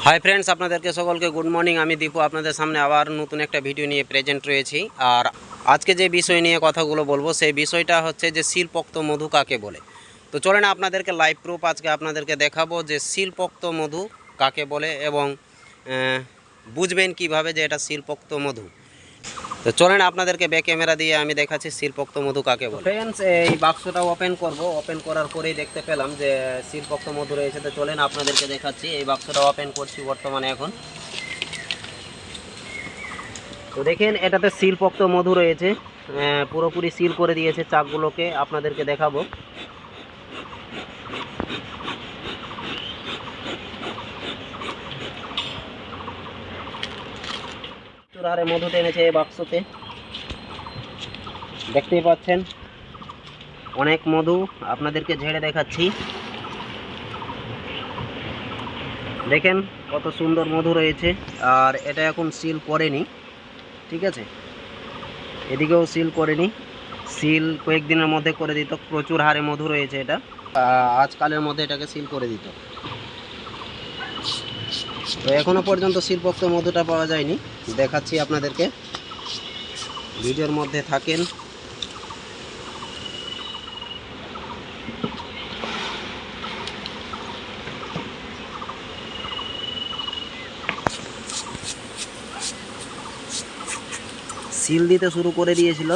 Hi friends, আপনাদেরকে সকলকে good morning. আমি দীপু আপনাদের সামনে আবার নতুন একটা ভিডিও নিয়ে প্রেজেন্ট রয়েছি। আর আজকে যে বিষয় নিয়ে কথাগুলো বলবো সেই বিষয়টা হচ্ছে যে শিলপোক্ত মধু কাকে বলে। তো চলেন আপনাদেরকে লাইভ প্রুফ আজকে আপনাদেরকে দেখাবো যে শিলপোক্ত মধু কাকে বলে এবং বুঝবেন কিভাবে যে এটা শিলপোক্ত মধু। তো চলেন আপনাদেরকে ব্যাক ক্যামেরা দিয়ে আমি দেখাচ্ছি শিলপোক্ত মধু কাকে বলে। ফ্রেন্ডস, এই বাক্সটা ওপেন করব। ওপেন করার পরেই দেখতে পেলাম যে শিলপোক্ত মধু রয়েছে। তো চলেন আপনাদেরকে দেখাচ্ছি। এই বাক্সটা ওপেন করছি বর্তমানে এখন। তো দেখেন এটাতে শিলপোক্ত মধু রয়েছে, পুরোপুরি সিল করে দিয়েছে চাকগুলোকে। আপনাদেরকে দেখাবো। চুরারে মধু টেনেছে এই বাক্সতে, দেখতেই পাচ্ছেন অনেক মধু। আপনাদেরকে ঝেড়ে দেখাচ্ছি, দেখেন কত সুন্দর মধু রয়েছে। আর এটা এখন সিল করেনি, ঠিক আছে, এদিকেও সিল করেনি। সিল কয়েকদিনের মধ্যে করে দিত। প্রচুর হারে মধু রয়েছে, এটা আজকালের মধ্যে এটাকে সিল করে দিত। তো এখনো পর্যন্ত শিলপোক্ত মধুটা পাওয়া যায়নি। দেখাচ্ছি আপনাদেরকে, ভিডিওর মধ্যে থাকেন। সিল দিতে শুরু করে দিয়েছিল।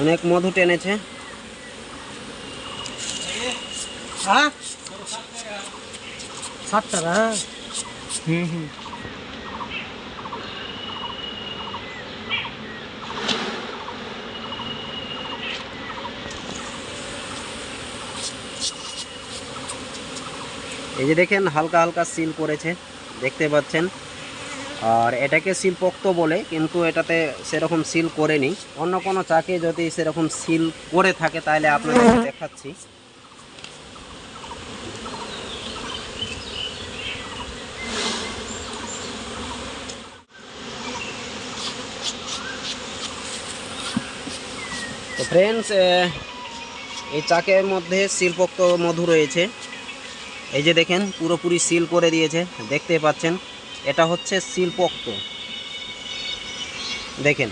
অনেক মধু টেনেছে। এই যে দেখেন হালকা হালকা সিল করেছে, দেখতে পাচ্ছেন। আর এটাকে শিলপোক্ত বলে, কিন্তু এটাতে সেরকম সিল করেনি। অন্য কোনো চাকে যদি সেরকম সিল করে থাকে তাহলে আপনাদের দেখাচ্ছি। তো ফ্রেন্ডস, এই চাকের মধ্যে শিলপোক্ত মধু রয়েছে। এই যে দেখেন পুরোপুরি সিল করে দিয়েছে, দেখতে পাচ্ছেন। এটা হচ্ছে শিলপোক্ত, দেখেন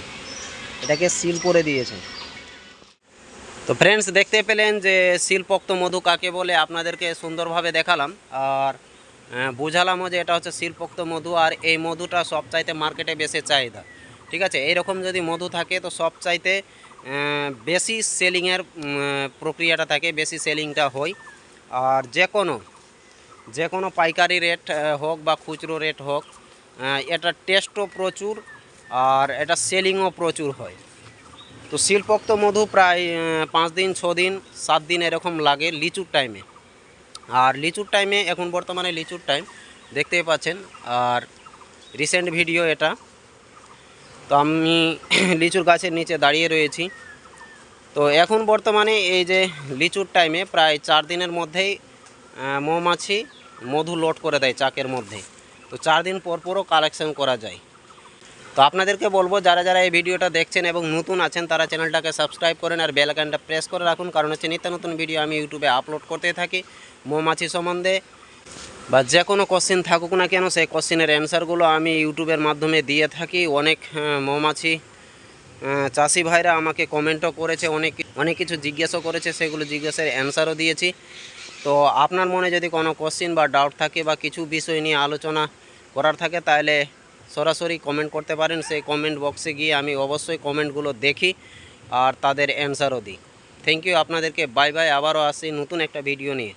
এটাকে সিল করে দিয়েছে। তো ফ্রেন্ডস, দেখতে পেলেন যে শিলপোক্ত মধু কাকে বলে আপনাদেরকে সুন্দরভাবে দেখালাম। আর বুঝালামও যে এটা হচ্ছে শিলপোক্ত মধু। আর এই মধুটা সবচাইতে মার্কেটে বেশি চাহিদা, ঠিক আছে। এইরকম যদি মধু থাকে তো সবচাইতে বেশি সেলিংয়ের প্রক্রিয়াটা থাকে, বেশি সেলিংটা হয়। আর যে কোনো পাইকারি রেট হোক বা খুচরো রেট হোক, এটা টেস্টও প্রচুর আর এটা সেলিংও প্রচুর হয়। তো শিলপোক্ত মধু প্রায় 5 দিন 6 দিন 7 দিন এরকম লাগে লিচুর টাইমে। আর লিচুর টাইমে এখন বর্তমানে লিচুর টাইম, দেখতেই পাচ্ছেন। আর রিসেন্ট ভিডিও এটা। তো আমি লিচুর গাছের নিচে দাঁড়িয়ে রয়েছি। তো এখন বর্তমানে এই যে লিচুর টাইমে প্রায় 4 দিনের মধ্যেই মৌমাছি মধু লোড করে দেয় চাকের মধ্যে। তো 4 দিন পর পরও কালেকশন করা যায়। তো আপনাদেরকে বলবো, যারা যারা এই ভিডিওটা দেখছেন এবং নতুন আছেন তারা চ্যানেলটাকে সাবস্ক্রাইব করেন আর বেল আইকনটা প্রেস করে রাখুন। কারণ হচ্ছে নিত্য নতুন ভিডিও আমি ইউটিউবে আপলোড করতে থাকি। মৌমাছি সম্বন্ধে বা যে কোনো কোশ্চেন থাকুক না কেন, সেই কোশ্চেনের অ্যান্সারগুলো আমি ইউটিউবের মাধ্যমে দিয়ে থাকি। অনেক মৌমাছি চাষি ভাইরা আমাকে কমেন্টও করেছে, অনেক কিছু জিজ্ঞাসাও করেছে, সেগুলো জিজ্ঞাসার অ্যান্সারও দিয়েছি। তো আপনার মনে যদি কোনো কোশ্চেন বা ডাউট থাকে বা কিছু বিষয় নিয়ে আলোচনা করার থাকে তাহলে সরাসরি কমেন্ট করতে পারেন। সেই কমেন্ট বক্সে গিয়ে আমি অবশ্যই কমেন্টগুলো দেখি আর তাদের অ্যান্সারও দিই। থ্যাংক ইউ আপনাদেরকে। Bye bye. আবারও আসি নতুন একটা ভিডিও নিয়ে।